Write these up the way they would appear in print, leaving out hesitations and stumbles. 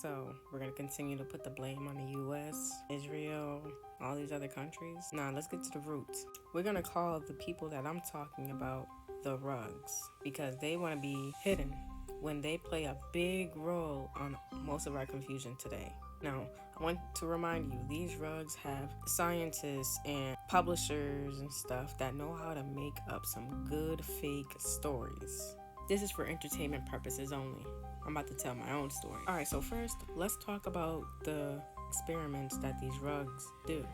So we're going to continue to put the blame on the US, Israel, all these other countries. Now let's get to the roots. We're going to call the people that I'm talking about the rugs because they want to be hidden when they play a big role on most of our confusion today. Now, I want to remind you, these rugs have scientists and publishers and stuff that know how to make up some good fake stories. This is for entertainment purposes only. I'm about to tell my own story. All right, so first, let's talk about the experiments that these rugs do.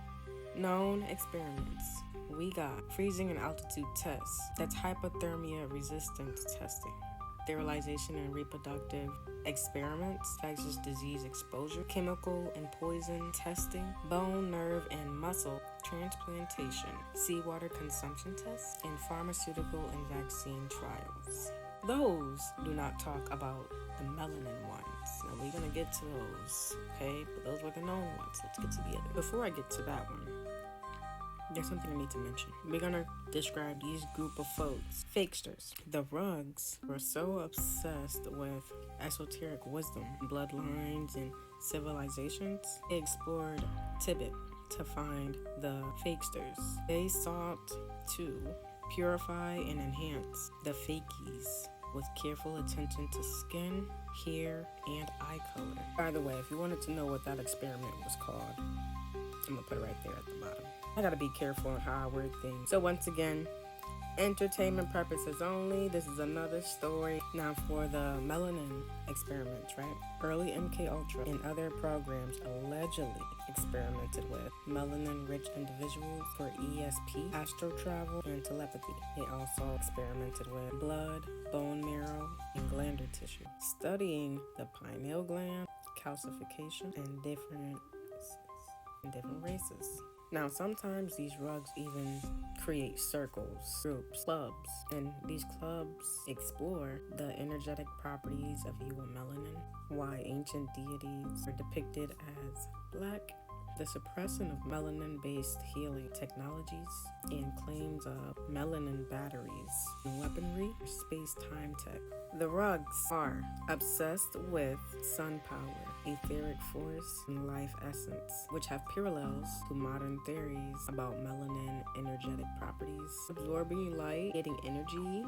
Known experiments. We got freezing and altitude tests. That's hypothermia resistance testing. Sterilization and reproductive experiments, infectious disease exposure, chemical and poison testing, bone, nerve, and muscle transplantation, seawater consumption tests, and pharmaceutical and vaccine trials. Those do not talk about the melanin ones. Now we're gonna get to those, okay? But those were the known ones. Let's get to the other. Before I get to that one, there's something I need to mention. We're gonna describe these group of folks, fakesters. The rugs were so obsessed with esoteric wisdom, bloodlines, and civilizations, they explored Tibet to find the fakesters. They sought to purify and enhance the fakies with careful attention to skin, hair, and eye color. By the way, if you wanted to know what that experiment was called, I'm gonna put it right there at the bottom. I gotta be careful on how I word things. So once again, entertainment purposes only. This is another story. Now for the melanin experiments, right? Early MK Ultra and other programs allegedly experimented with melanin-rich individuals for ESP, astral travel, and telepathy. They also experimented with blood, bone marrow, and glandular tissue, studying the pineal gland, calcification, and different races. Now, sometimes these rugs even create circles, groups, clubs, and these clubs explore the energetic properties of human melanin, why ancient deities are depicted as black, the suppression of melanin-based healing technologies, and claims of melanin batteries and weaponry or space-time tech. The rugs are obsessed with sun power, etheric force, and life essence, which have parallels to modern theories about melanin energetic properties, absorbing light, getting energy,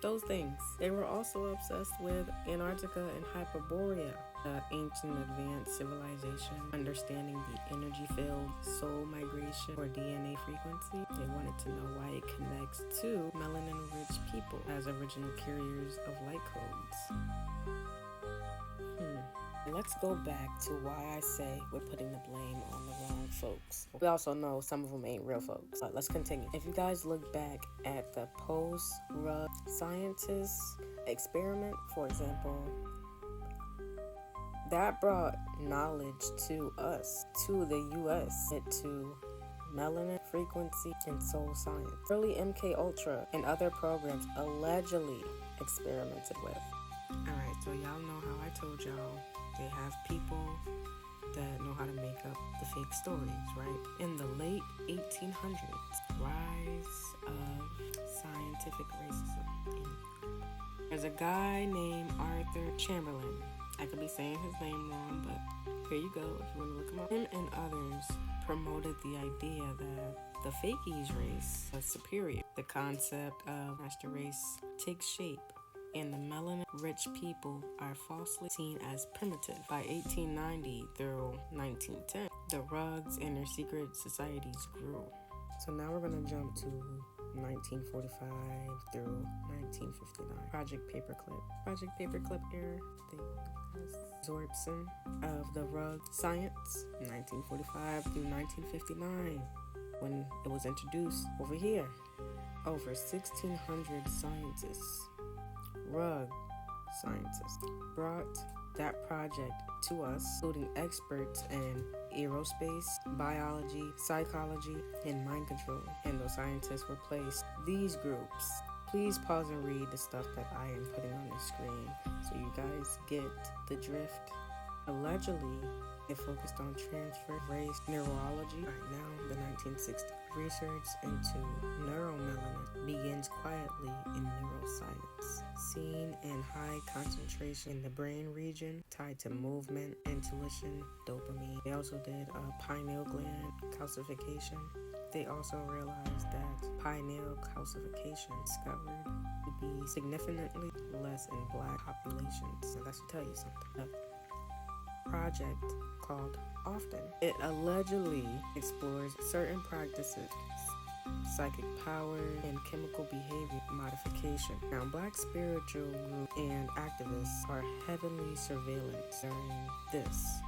those things. They were also obsessed with Antarctica and Hyperborea, ancient advanced civilization, understanding the energy field, soul migration, or DNA frequency. They wanted to know why it connects to melanin-rich people as original carriers of light codes. Let's go back to why I say we're putting the blame on the wrong folks. We also know some of them ain't real folks. But let's continue. If you guys look back at the post-rug scientists experiment, for example, that brought knowledge to us, to the US, to melanin frequency and soul science. Early MK Ultra and other programs allegedly experimented with. Alright, so y'all know how I told y'all they have people that know how to make up the fake stories, right? In the late 1800s, rise of scientific racism. There's a guy named Arthur Chamberlain. I could be saying his name wrong, but here you go if you want to look him up. Him and others promoted the idea that the fakies race was superior. The concept of master race takes shape, and the melanin-rich people are falsely seen as primitive. By 1890 through 1910, the rugs and their secret societies grew. So now we're going to jump to 1945 through 1959. Project Paperclip era. Absorption of the rug science, 1945 through 1959, when it was introduced over here. Over 1,600 scientists, rug scientists, brought that project to us, including experts in aerospace, biology, psychology, and mind control. And those scientists were placed these groups. Please pause and read the stuff that I am putting on the screen so you guys get the drift Allegedly, it focused on transfer race neurology. Right now, the 1960s research into neuromelanin begins quietly in neuroscience, seen in high concentration in the brain region tied to movement, intuition, dopamine. They also did pineal gland calcification. They also realized that pineal calcification discovered to be significantly less in black populations. And that should tell you something. Project called Often. It allegedly explores certain practices, psychic power, and chemical behavior modification. Now, black spiritual groups and activists are heavily surveillance during this.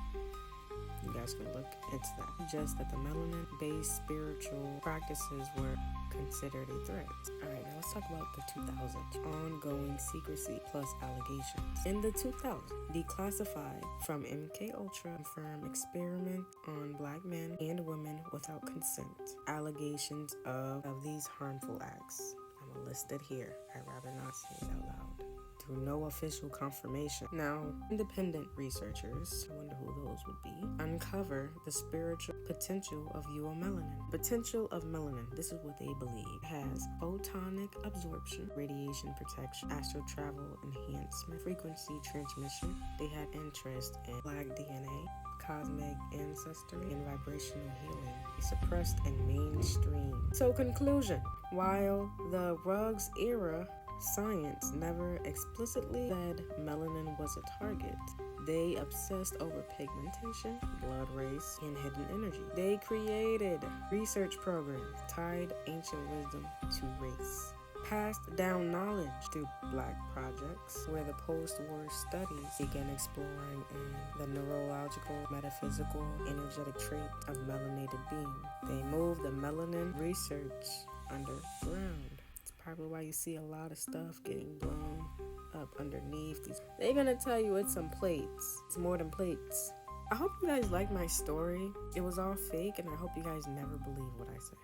You guys can look into that. Just that the melanin-based spiritual practices were considered a threat. Alright, now let's talk about the 2000s. Ongoing secrecy plus allegations. In the 2000s, declassified from MK Ultra confirmed experiment on black men and women without consent. Allegations of these harmful acts. I'm gonna list it here. I'd rather not say it out loud. Through no official confirmation. Now, independent researchers, I wonder who those would be, uncover the spiritual potential of UO-melanin. Potential of melanin, this is what they believe, has photonic absorption, radiation protection, astral travel enhancement, frequency transmission. They had interest in black DNA, cosmic ancestry, and vibrational healing, suppressed in mainstream. So conclusion, while the Ruggs era science never explicitly said melanin was a target, they obsessed over pigmentation, blood race, and hidden energy. They created research programs tied ancient wisdom to race, passed down knowledge through black projects, where the post-war studies began exploring the neurological, metaphysical, energetic traits of melanated beings. They moved the melanin research underground. Probably why you see a lot of stuff getting blown up underneath these. They're gonna tell you it's some plates. It's more than plates. I hope you guys like my story. It was all fake, and I hope you guys never believe what I say.